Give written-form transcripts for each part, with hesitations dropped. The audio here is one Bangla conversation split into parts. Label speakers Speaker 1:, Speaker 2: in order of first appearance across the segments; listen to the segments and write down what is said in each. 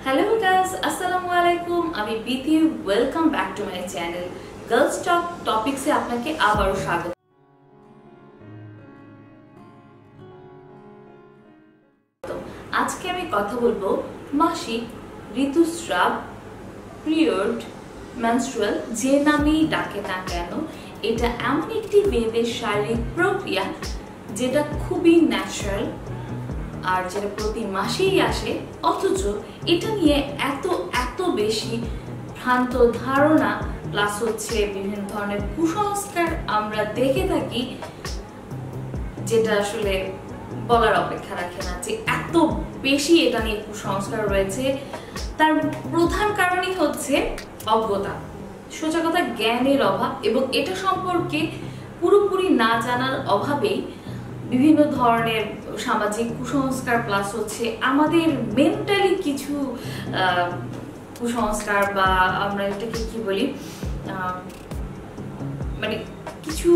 Speaker 1: Hello guys, Assalamu alaikum. আমি Bithi, welcome back to my channel girls talk টপিকসে আপনাকে আবারও স্বাগত। আজকে আমি কথা বলবো মাসিক, ঋতুস্রাব, পিরিয়ড, মেনস্ট্রুয়াল যে নামেই ডাকে না কেন, এটা এমন একটি মেয়েদের শারীরিক প্রক্রিয়া যেটা খুবই ন্যাচারাল আর যেটা প্রতি মাসেই আসে, অথচ এটা নিয়ে এত বেশি ভ্রান্ত ধারণা প্লাস হচ্ছে বিভিন্ন ধরনের কুসংস্কার আমরা দেখে থাকি, যেটা আসলে বলার অপেক্ষা রাখে না যে এত বেশি এটা নিয়ে কুসংস্কার রয়েছে। তার প্রধান কারণই হচ্ছে অজ্ঞতা, সোজা কথা জ্ঞানের অভাব, এবং এটা সম্পর্কে পুরোপুরি না জানার অভাবেই বিভিন্ন ধরনের সামাজিক কুসংস্কার প্লাস হচ্ছে আমাদের মেন্টালি কিছু কুসংস্কার বা আমরা এটাকে কি বলি, মানে কিছু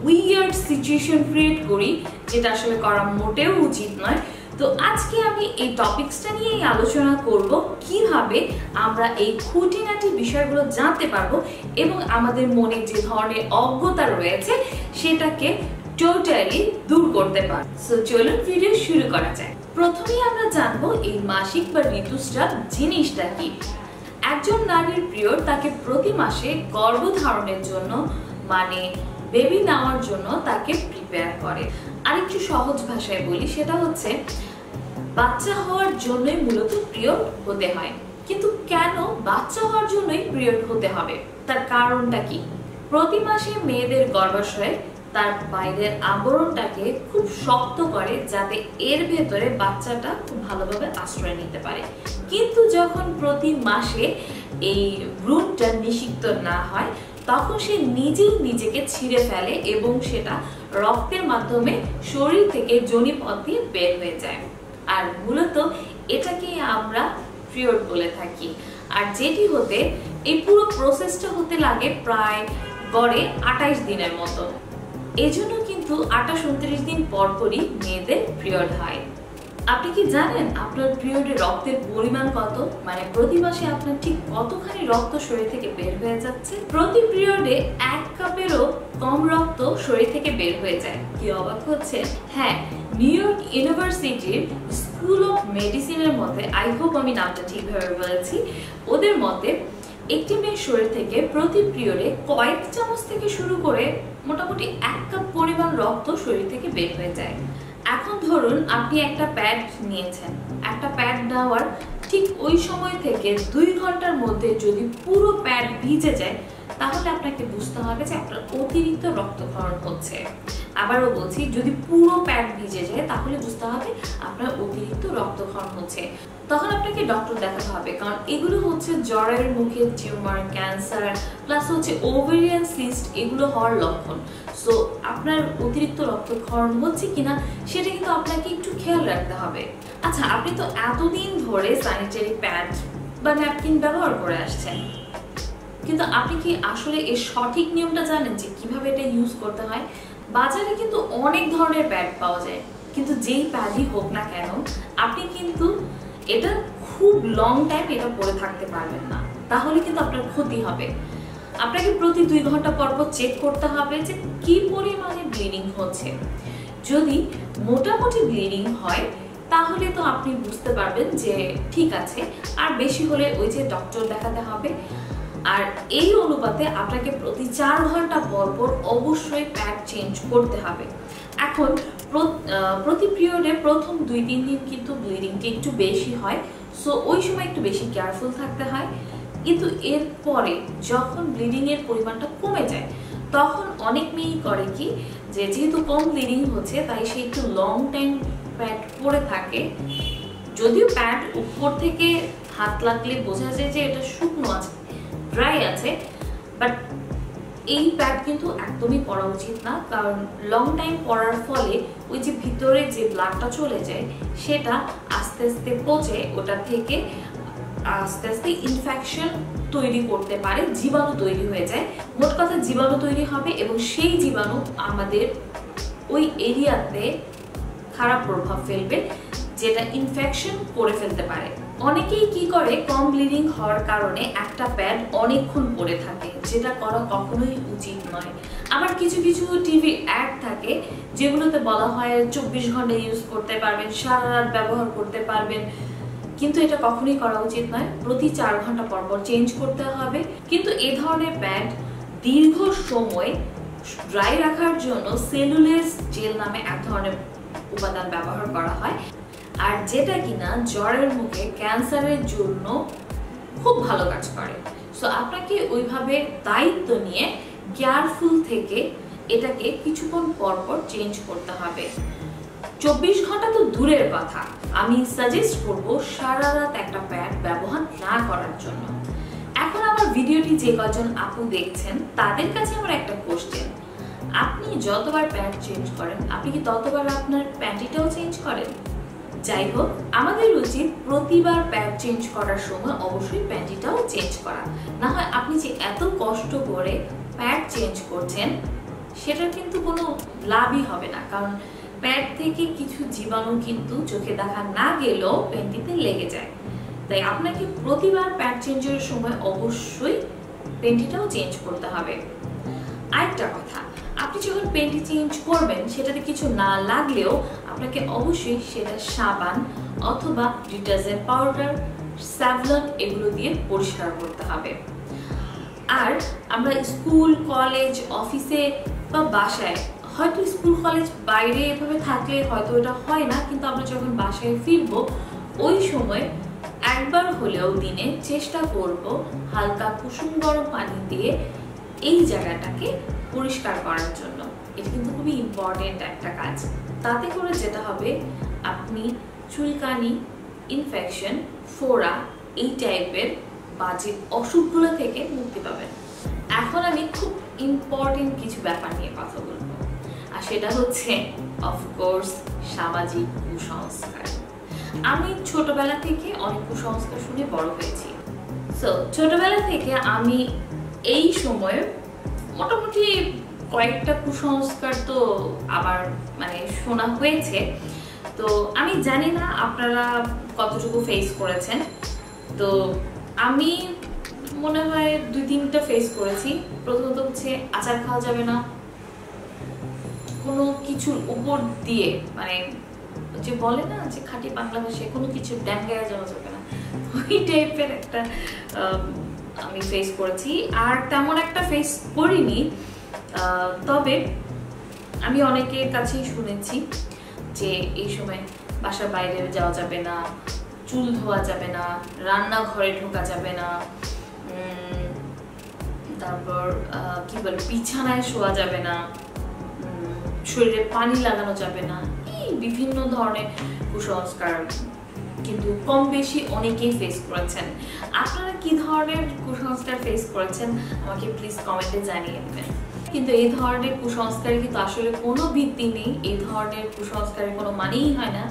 Speaker 1: উইয়ার্ড সিচুয়েশন ক্রিয়েট করি, যেটা আসলে করা মোটেও উচিত নয়। তো আজকে আমি এই টপিকসটা নিয়েই আলোচনা করব কিভাবে আমরা এই খুঁটিনাটি বিষয়গুলো জানতে পারবো এবং আমাদের মনে যে ধরনের অজ্ঞতা রয়েছে সেটাকে টোটালি দূর করতে পারবো। সো চলুন ভিডিও শুরু করা যায়। প্রথমেই আমরা জানবো এই মাসিক বা ঋতুস্রাব জিনিসটা কি। একজন নারীর পিরিয়ড তাকে প্রতি মাসে গর্ভধারণের জন্য মানে বেবি নেওয়ার জন্য তাকে প্রিপেয়ার করে। আরেকটু সহজ ভাষায় বলি, সেটা হচ্ছে বাচ্চা হওয়ার জন্যই মূলত পিরিয়ড হতে হয়। কিন্তু কেন বাচ্চা হওয়ার জন্যই পিরিয়ড হতে হবে, তার কারণটা কি? প্রতি মাসে মেয়েদের গর্ভাশয়ে তার বাইরের আবরণটাকে খুব শক্ত করে যাতে এর ভেতরে বাচ্চাটা খুব ভালোভাবে আশ্রয় নিতে পারে। কিন্তু যখন প্রতি মাসে এই ভ্রূণটা নিষিক্ত না হয় তখন সে নিজেই নিজেকে ছিঁড়ে ফেলে এবং সেটা রক্তের মাধ্যমে শরীর থেকে যোনিপথ দিয়ে বের হয়ে যায়। আর মূলত এটাকে আমরা পিরিয়ড বলে থাকি। আর যেটি হতে এই পুরো প্রসেসটা হতে লাগে প্রায় গড়ে 28 দিনের মতো। এজন্য কিন্তু 28-29 দিন পরপরই মেয়েদের পিরিয়ড হয়। আপনি কি জানেন আপনার পিরিয়ডে রক্তের পরিমাণ কত? মানে প্রতি মাসে আপনার ঠিক কতখানি রক্ত শরীর থেকে বের হয়ে যাচ্ছে? প্রতি পিরিয়ডে 1 কাপেরও কম রক্ত শরীর থেকে বের হয়ে যায়। কি অবাক হচ্ছে? হ্যাঁ, নিউ ইয়র্ক ইউনিভার্সিটির স্কুল অফ মেডিসিনের মতে, আই হোপ আমি নামটা ঠিকভাবে বলেছি, ওদের মতে একটি মেয়ের শরীর থেকে প্রতি পিরিয়ডে কয়েক চামচ থেকে শুরু করে মোটামুটি 1 কাপ পরিমাণ রক্ত শরীর থেকে বের হয়ে যায়। এখন ধরুন আপনি একটা প্যাড নিয়েছেন, একটা প্যাড নেওয়ার ঠিক ওই সময় থেকে 2 ঘন্টার মধ্যে যদি পুরো প্যাড ভিজে যায় তাহলে আপনাকে বুঝতে হবে যে আপনার অতিরিক্ত রক্তক্ষরণ হচ্ছে। আবারও বলছি, যদি পুরো প্যাড ভিজে যায় তাহলে বুঝতে হবে আপনার অতিরিক্ত রক্তক্ষরণ হচ্ছে। তখন আপনাকে ডক্টর দেখাতে হবে, কারণ এগুলো হচ্ছে জ্বরের মুখে টিউমার, ক্যান্সার প্লাস হচ্ছে ওভারিয়ান সিস্ট, এগুলো হওয়ার লক্ষণ। সো আপনার অতিরিক্ত রক্তক্ষরণ হচ্ছে কিনা সেটা কিন্তু আপনাকে একটু খেয়াল রাখতে হবে। আচ্ছা, আপনি তো এতদিন ধরে স্যানিটারি প্যাড বা ন্যাপকিন ব্যবহার করে আসছেন, কিন্তু আপনি কি আসলে এর সঠিক নিয়মটা জানেন যে কিভাবে এটা ইউজ করতে হয়? বাজারে কিন্তু অনেক ধরনের প্যাড পাওয়া যায়, কিন্তু যেই প্যাডই হোক না কেন আপনি কিন্তু এটা খুব লং টাইম এটা পরে থাকতে পারবেন না, তাহলে কিন্তু আপনার ক্ষতি হবে। আপনাকে প্রতি 2 ঘন্টা পর পর চেক করতে হবে যে কি পরিমাণে ব্লিডিং হচ্ছে। যদি মোটামুটি ব্লিডিং হয় তাহলে তো আপনি বুঝতে পারবেন যে ঠিক আছে, আর বেশি হলে ওই যে ডক্টর দেখাতে হবে। আর এই অনুপাতে আপনাকে প্রতি 4 ঘন্টা পর পর অবশ্যই প্যাড চেঞ্জ করতে হবে। এখন প্রতি পিরিয়ডে প্রথম 2-3 দিন কিন্তু ব্লিডিংটা একটু বেশি হয়, সো ওই সময় একটু বেশি কেয়ারফুল থাকতে হয়। কিন্তু এরপরে যখন ব্লিডিং এর পরিমাণটা কমে যায় তখন অনেক মেয়েই করে কি, যে যেহেতু কম ব্লিডিং হচ্ছে তাই সে একটু লং টাইম প্যাড পরে থাকে। যদিও প্যাড উপর থেকে হাত লাগলে বোঝা যায় যে এটা শুকনো আছে, ড্রাই আছে, বাট এই প্যাড কিন্তু একদমই পরা উচিত না, কারণ লং টাইম পরার ফলে ওই যে ভিতরে যে ব্লাডটা চলে যায় সেটা আস্তে আস্তে পচে ওটা থেকে আস্তে আস্তে ইনফেকশন তৈরি করতে পারে, জীবাণু তৈরি হয়ে যায়। মোট কথা জীবাণু তৈরি হবে এবং সেই জীবাণু আমাদের ওই এরিয়াতে খারাপ প্রভাব ফেলবে, যেটা ইনফেকশন করে ফেলতে পারে। অনেকেই কি করে, কম ব্লিডিং হওয়ার কারণে একটা প্যাড অনেকক্ষণ পরে থাকে, যেটা করা কখনোই উচিত নয়। আবার কিছু কিছু টিভি অ্যাড থাকে যেগুলোতে বলা হয় 24 ঘন্টা ইউজ করতে পারবেন, সারা রাত ব্যবহার করতে পারবেন, কিন্তু এটা কখনোই করা উচিত নয়। প্রতি 4 ঘন্টা পর পর চেঞ্জ করতে হবে। কিন্তু এই ধরনের প্যাড দীর্ঘ সময় ড্রাই রাখার জন্য সেলুলোজ জেল নামে এক ধরনের উপাদান ব্যবহার করা হয়, আর যেটা কিনা জ্বরের মুখে ক্যান্সারের জন্য খুব ভালো কাজ করে। সো আপনাকে ওইভাবে দায়িত্ব নিয়ে কেয়ারফুল থেকে এটাকে কিছুক্ষণ পর পর চেঞ্জ করতে হবে। 24 ঘন্টা তো দূরের কথা, আমি সাজেস্ট করব সারা রাত একটা প্যাড ব্যবহার না করার জন্য। এখন আমার ভিডিওটি যে কজন আপু দেখছেন তাদের কাছে আমার একটা কোশ্চেন, আপনি যতবার প্যাড চেঞ্জ করেন আপনি কি ততবার আপনার প্যান্টিটাও চেঞ্জ করেন? যাই হোক, আমাদের উচিত প্রতিবার প্যাড চেঞ্জ করার সময় অবশ্যই প্যান্টিটাও চেঞ্জ করা, না হয় আপনি যে এত কষ্ট করে প্যাড চেঞ্জ করছেন সেটার কিন্তু কোনো লাভই হবে না, কারণ প্যাড থেকে কিছু জীবাণু কিন্তু চোখে দেখা না গেলেও প্যান্টিতে লেগে যায়। তাই আপনাকে প্রতিবার প্যাড চেঞ্জের সময় অবশ্যই প্যান্টিটাও চেঞ্জ করতে হবে। আরেকটা কথা, আপনি যখন প্যান্টি চেঞ্জ করবেন সেটাতে কিছু না লাগলেও আপনাকে অবশ্যই সেটা সাবান অথবা ডিটারজেন্ট পাউডার, স্যাভলন এগুলো দিয়ে পরিষ্কার করতে হবে। আর আমরা স্কুল, কলেজ, অফিসে বা বাসায়, হয়তো স্কুল কলেজ বাইরে এভাবে থাকলে হয়তো এটা হয় না, কিন্তু আমরা যখন বাসায় ফিরবো ওই সময় একবার হলেও দিনে চেষ্টা করব হালকা কুসুম গরম পানি দিয়ে এই জায়গাটাকে পরিষ্কার করার জন্য। এটা কিন্তু খুবই ইম্পর্টেন্ট একটা কাজ। তাতে করে যেটা হবে, আপনি চুলকানি, ইনফেকশন, ফোড়া এই টাইপের বাজে অসুখগুলো থেকে মুক্তি পাবেন। এখন আমি খুব ইম্পর্টেন্ট কিছু ব্যাপার নিয়ে কথা বলবো, আর সেটা হচ্ছে অফকোর্স সামাজিক কুসংস্কার। আমি ছোটবেলা থেকে অনেক কুসংস্কার শুনে বড় হয়েছি। সো ছোটবেলা থেকে আমি এই সময়ে মোটামুটি কয়েকটা কুসংস্কার তো আবার মানে শোনা হয়েছে। তো আমি জানি না আপনারা কতটুকু ফেস করেছেন। তো আমি মনে হয় 2-3টা ফেস করেছি। প্রথমত হচ্ছে আচার খাওয়া যাবে না, কোনো কিছুর উপর দিয়ে, মানে যে বলে না যে খাঁটি বাংলা ভাষায় কোনো কিছু ড্যাঙ্গায়া যাওয়া যাবে না, ওই টাইপের একটা আমি ফেস করেছি। আর তেমন একটা ফেস করিনি, তবে আমি অনেকের কাছেই শুনেছি যে এই সময় বাসার বাইরে যাওয়া যাবে না, চুল ধোয়া যাবে না, রান্নাঘরে ঢোকা যাবে না, তারপর কি বলে বিছানায় শোয়া যাবে না, শরীরে পানি লাগানো যাবে না, এই বিভিন্ন ধরনের কুসংস্কার কিন্তু কম বেশি অনেকেই ফেস করেছেন। আপনারা কি ধরনের কুসংস্কার ফেস করেছেন আমাকে প্লিজ কমেন্টে জানিয়ে দেবেন। কিন্তু এই ধরনের কুসংস্কারের কিন্তু আসলে কোনো ভিত্তি নেই, এই ধরনের কুসংস্কারের কোনো মানেই হয় না।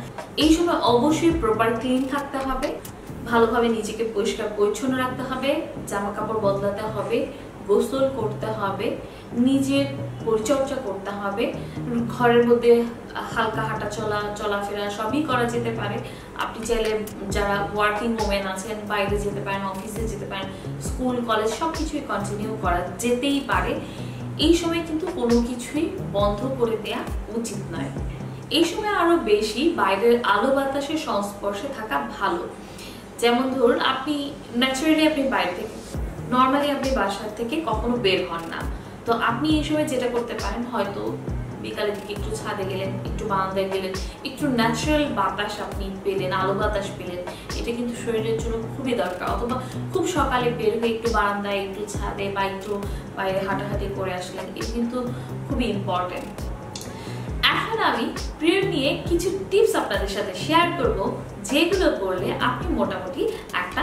Speaker 1: এই সময় অবশ্যই প্রপার ক্লিন থাকতে হবে, ভালোভাবে নিজেকে পরিষ্কার পরিচ্ছন্ন রাখতে হবে, জামা কাপড় বদলাতে হবে, গোসল করতে হবে, নিজের পরিচর্যা করতে হবে, ঘরের মধ্যে হালকা হাঁটা চলাফেরা সবই করা যেতে পারে। আপনি চাইলে যারা ওয়ার্কিং ওমেন আছেন বাইরে যেতে পারেন, অফিসে যেতে পারেন, স্কুল কলেজ সবকিছুই কন্টিনিউ করা যেতেই পারে। এই সময় কিন্তু কোনো কিছুই বন্ধ করে দেয়া উচিত নয়। এই সময় আরো বেশি বাইরের আলো বাতাসের সংস্পর্শে থাকা ভালো। যেমন ধরুন আপনি ন্যাচারালি আপনি বাইরে থেকে নর্মালি আপনি বাসার থেকে কখনো বের হন না, তো আপনি এই সময় যেটা করতে পারেন, হয়তো বিকালের দিকে একটু ছাদে গেলেন, একটু বারান্দায় গেলেন, একটু ন্যাচারাল বাতাস আপনি পেলেন, আলো বাতাস পেলেন, এটা কিন্তু শরীরের জন্য খুবই দরকার। অথবা খুব সকালে বের হয়ে একটু বারান্দায়, একটু ছাদে বা একটু বাইরে হাঁটাহাঁটি করে আসলেন, এটা কিন্তু খুবই ইম্পর্টেন্ট। এখন আমি পিরিয়ড নিয়ে কিছু টিপস আপনাদের সাথে শেয়ার করব, যেগুলো করলে আপনি মোটামুটি একটা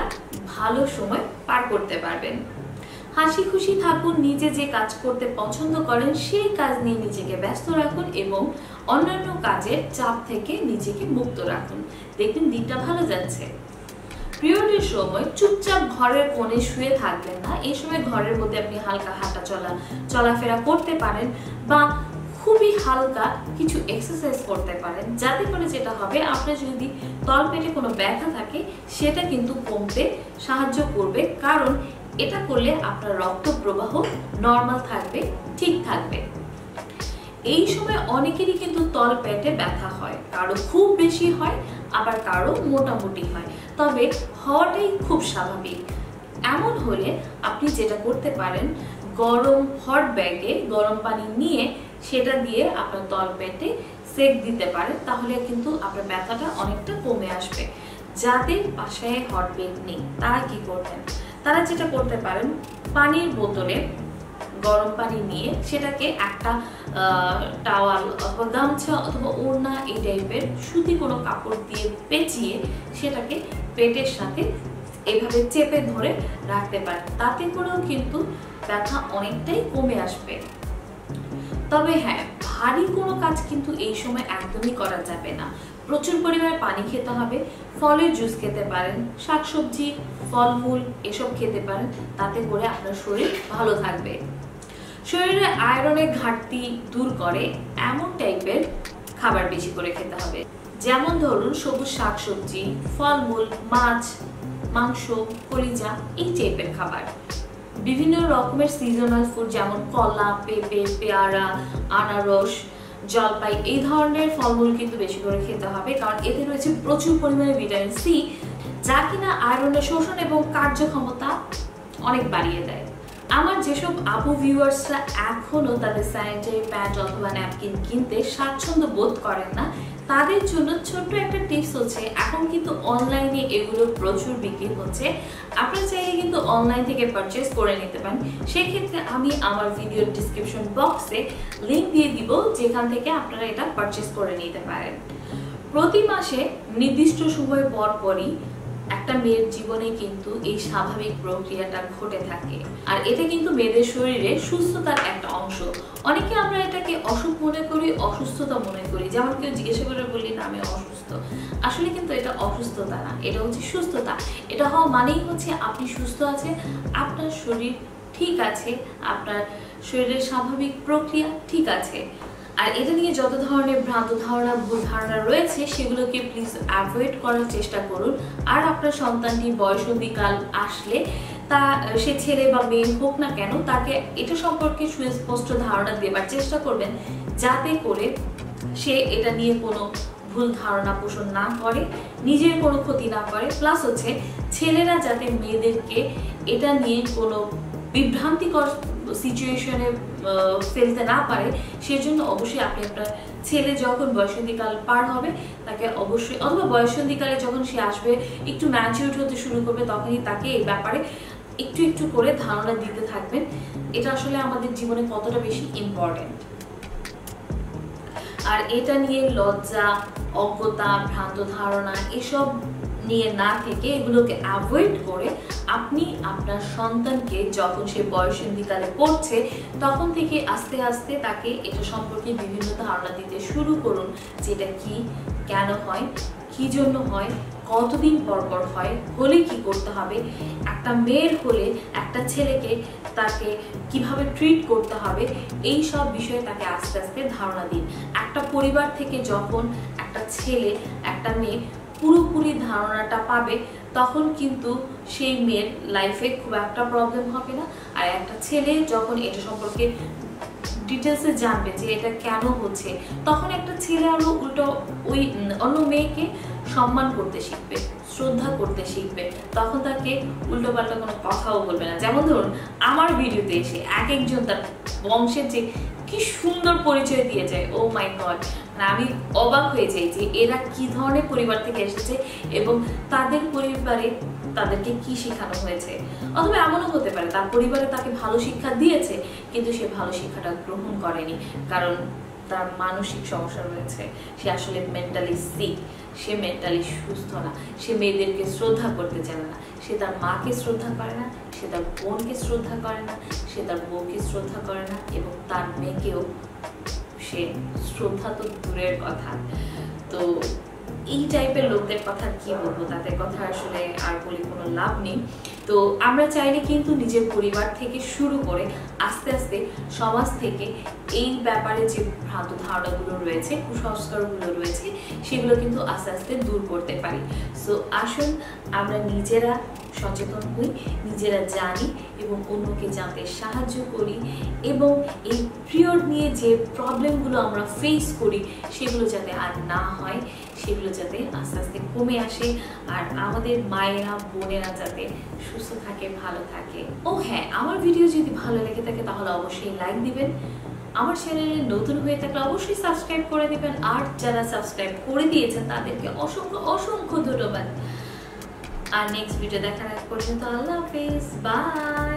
Speaker 1: ভালো সময় পার করতে পারবেন। হাসি খুশি থাকুন, নিজে যে কাজ করতে পছন্দ করেন সেই কাজ নিয়ে নিজেকে ব্যস্ত রাখুন এবং অন্যান্য কাজের চাপ থেকে নিজেকে মুক্ত রাখুন, দেখবেন দিনটা ভালো যাচ্ছে। পিরিয়ডের সময় চুপচাপ ঘরের কোণে শুয়ে থাকবেন না, এই সময় ঘরের মধ্যে আপনি হালকা হাঁটা চলাফেরা করতে পারেন বা খুবই হালকা কিছু এক্সারসাইজ করতে পারেন, যাতে করে যেটা হবে, আপনার যদি তলপেটে কোনো ব্যথা থাকে সেটা কিন্তু কমতে সাহায্য করবে, কারণ এটা করলে আপনার রক্ত প্রবাহ নর্মাল থাকবে, ঠিক থাকবে। এই সময় অনেকেরই কিন্তু তলপেটে ব্যথা হয়, কারো খুব বেশি হয়, আবার কারো মোটামুটি হয়, তবে হওয়াটাই খুব স্বাভাবিক। এমন হলে আপনি যেটা করতে পারেন, গরম হট ব্যাগে গরম পানি নিয়ে সেটা দিয়ে আপনার তলপেটে সেক দিতে পারেন, তাহলে কিন্তু আপনার ব্যথাটা অনেকটা কমে আসবে। যাদের বাসায় হট ব্যাগ নেই তারা কি করবেন, তারা যেটা করতে পারেন, পানির বোতলে গরম পানি নিয়ে সেটাকে একটা টাওয়াল অথবা গামছা অথবা ওড়না এই টাইপের সুতি কোনো কাপড় দিয়ে পেঁচিয়ে সেটাকে পেটের সাথে এভাবে চেপে ধরে রাখতে পারেন, তাতে করেও কিন্তু ব্যথা অনেকটাই কমে আসবে। তবে হ্যাঁ, ভারী কোনো কাজ কিন্তু এই সময় একদমই করা যাবে না। প্রচুর পরিমাণে পানি খেতে হবে, ফলের জুস খেতে পারেন, শাকসবজি, ফলমূল এসব খেতে পারেন, তাতে করে আপনার শরীর ভালো থাকবে। শরীরে আয়রনের ঘাটতি দূর করে এমন টাইপের খাবার বেশি করে খেতে হবে, যেমন ধরুন সবুজ শাকসবজি, ফলমূল, মাছ, মাংস, কলিজা এই টাইপের খাবার। বিভিন্ন রকমের সিজনাল ফুড যেমন কলা, পেঁপে, পেয়ারা, আনারস, জলপাই এই ধরনের ফলমূল কিন্তু বেশি করে খেতে হবে, কারণ এতে রয়েছে প্রচুর পরিমাণে ভিটামিন সি, যা কিনা আয়রনের শোষণ এবং কার্যক্ষমতা অনেক বাড়িয়ে দেয়। আমার যেসব আপু ভিউয়ার্সরা এখনো তাদের স্যানিটারি প্যাড অথবা ন্যাপকিন কিনতে স্বাচ্ছন্দ্য বোধ করেন না, তাদের জন্য ছোট্ট একটা টিপস হচ্ছে, এখন কিন্তু অনলাইনে এগুলো প্রচুর বিক্রি হচ্ছে, আপনারা চাইলে কিন্তু অনলাইন থেকে পারচেজ করে নিতে পারেন। সেক্ষেত্রে আমি আমার ভিডিওর ডিসক্রিপশন বক্সে লিঙ্ক দিয়ে দিব, যেখান থেকে আপনারা এটা পারচেজ করে নিতে পারেন। প্রতি মাসে নির্দিষ্ট সময় পর পরই একটা মেয়ের জীবনে কিন্তু এই স্বাভাবিক প্রক্রিয়াটা ঘটে থাকে, আর এটা কিন্তু মেয়েদের শরীরে সুস্থতার একটা অংশ। অনেকে আমরা এটাকে অসুখ মনে করি, অসুস্থতা মনে করি, যেমন কেউ জিজ্ঞাসা করে বলি না আমি অসুস্থ, আসলে কিন্তু এটা অসুস্থতা না, এটা হচ্ছে সুস্থতা। এটা হওয়া মানেই হচ্ছে আপনি সুস্থ আছেন, আপনার শরীর ঠিক আছে, আপনার শরীরের স্বাভাবিক প্রক্রিয়া ঠিক আছে। আর এটা নিয়ে যত ধরনের ভ্রান্ত ধারণা, ভুল ধারণা রয়েছে সেগুলোকে প্লিজ অ্যাভয়েড করার চেষ্টা করুন। আর আপনার সন্তানটি বয়সন্ধিকাল আসলে সে ছেলে বা মেয়ে হোক না কেন, তাকে এটা সম্পর্কে সুস্পষ্ট ধারণা দেবার চেষ্টা করবেন, যাতে করে সে এটা নিয়ে কোনো ভুল ধারণা পোষণ না করে, নিজের কোনো ক্ষতি না করে। প্লাস হচ্ছে ছেলেরা যাতে মেয়েদেরকে এটা নিয়ে কোনো বিভ্রান্তিকর সিচুয়েশনে ফেলতে না পারে, সেজন্য অবশ্যই আপনি আপনার ছেলে যখন বয়সন্ধিকাল পার হবে তাকে অবশ্যই, অথবা বয়সন্ধিকালে যখন সে আসবে, একটু ম্যাচিউর হতে শুরু করবে, তখনই তাকে এই ব্যাপারে একটু একটু করে ধারণা দিতে থাকবেন। এটা আসলে আমাদের জীবনে কতটা বেশি ইম্পর্টেন্ট। আর এটা নিয়ে লজ্জা, অজ্ঞতা, ভ্রান্ত ধারণা এসব নিয়ে না থেকে এগুলোকে অ্যাভয়েড করে আপনি আপনার সন্তানকে যখন সে বয়সন্ধিকালে পড়ছে তখন থেকে আস্তে আস্তে তাকে এটা সম্পর্কে বিভিন্ন ধারণা দিতে শুরু করুন, যেটা কি, কেন হয়, কি জন্য হয়, কতদিন পর পর হয়, হলে কি করতে হবে, একটা মেয়ের হলে একটা ছেলেকে তাকে কিভাবে ট্রিট করতে হবে, এই সব বিষয়ে তাকে আস্তে আস্তে ধারণা দিন। একটা পরিবার থেকে যখন একটা ছেলে একটা মেয়ে পুরোপুরি ধারণাটা পাবে, তখন কিন্তু সেই মেয়ের লাইফে খুব একটা প্রবলেম হবে না। আর একটা ছেলে যখন এটা সম্পর্কে ডিটেলসে জানবে যে এটা কেন হচ্ছে, তখন একটা ছেলে আরো উল্টো ওই অন্য মেয়েকে সম্মান করতে শিখবে, শ্রদ্ধা করতে শিখবে, তখন তাকে উল্টো পাল্টা কোনো কথাও বলবে না। যেমন ধরুন আমার ভিডিওতে এসে এক একজন তার বংশের যে কি সুন্দর পরিচয় দিয়ে যায়, ও মাই গড, মানে আমি অবাক হয়ে যাই যে এরা কি ধরনের পরিবার থেকে এসেছে এবং তাদের পরিবারে তাদেরকে কি শেখানো হয়েছে। অথবা এমনও হতে পারে তার পরিবারে তাকে ভালো শিক্ষা দিয়েছে, কিন্তু সে ভালো শিক্ষাটা গ্রহণ করেনি, কারণ তার মানসিক সমস্যা রয়েছে, সে আসলে মেন্টালি সিক, সে মেন্টালি সুস্থ না, সে মেয়েদেরকে শ্রদ্ধা করতে জানে না, সে তার মাকে শ্রদ্ধা করে না, সে তার বোনকে শ্রদ্ধা করে না, সে তার বউকে শ্রদ্ধা করে না, এবং তার মেয়েকেও সে শ্রদ্ধা তো দূরের কথা। তো এই টাইপের লোকদের কথা কি বলবো, তাদের কথা আসলে আর বলে কোনো লাভ নেই। তো আমরা চাইলে কিন্তু নিজের পরিবার থেকে শুরু করে আস্তে আস্তে সমাজ থেকে এই ব্যাপারে যে ভ্রান্ত ধারণাগুলো রয়েছে, কুসংস্কারগুলো রয়েছে, সেগুলো কিন্তু আস্তে আস্তে দূর করতে পারি। সো আসুন আমরা নিজেরা সচেতন হই, নিজেরা জানি এবং অন্যকে জানতে সাহায্য করি, এবং এই পিরিয়ড নিয়ে যে প্রবলেমগুলো আমরা ফেস করি সেগুলো যাতে আর না হয়, সেগুলো যাতে আস্তে আস্তে কমে আসে, আর আমাদের মায়েরা বোনেরা যাতে সুস্থ থাকে, ভালো থাকে। ও হ্যাঁ, আমার ভিডিও যদি ভালো লেগে থাকে তাহলে অবশ্যই লাইক দিবেন, আমার চ্যানেলে নতুন হয়ে থাকলে অবশ্যই সাবস্ক্রাইব করে দিবেন, আর যারা সাবস্ক্রাইব করে দিয়েছেন তাদেরকে অসংখ্য অসংখ্য ধন্যবাদ। আর নেক্সট ভিডিও দেখার আগ পর্যন্ত আল্লাহ হাফেজ, বাই।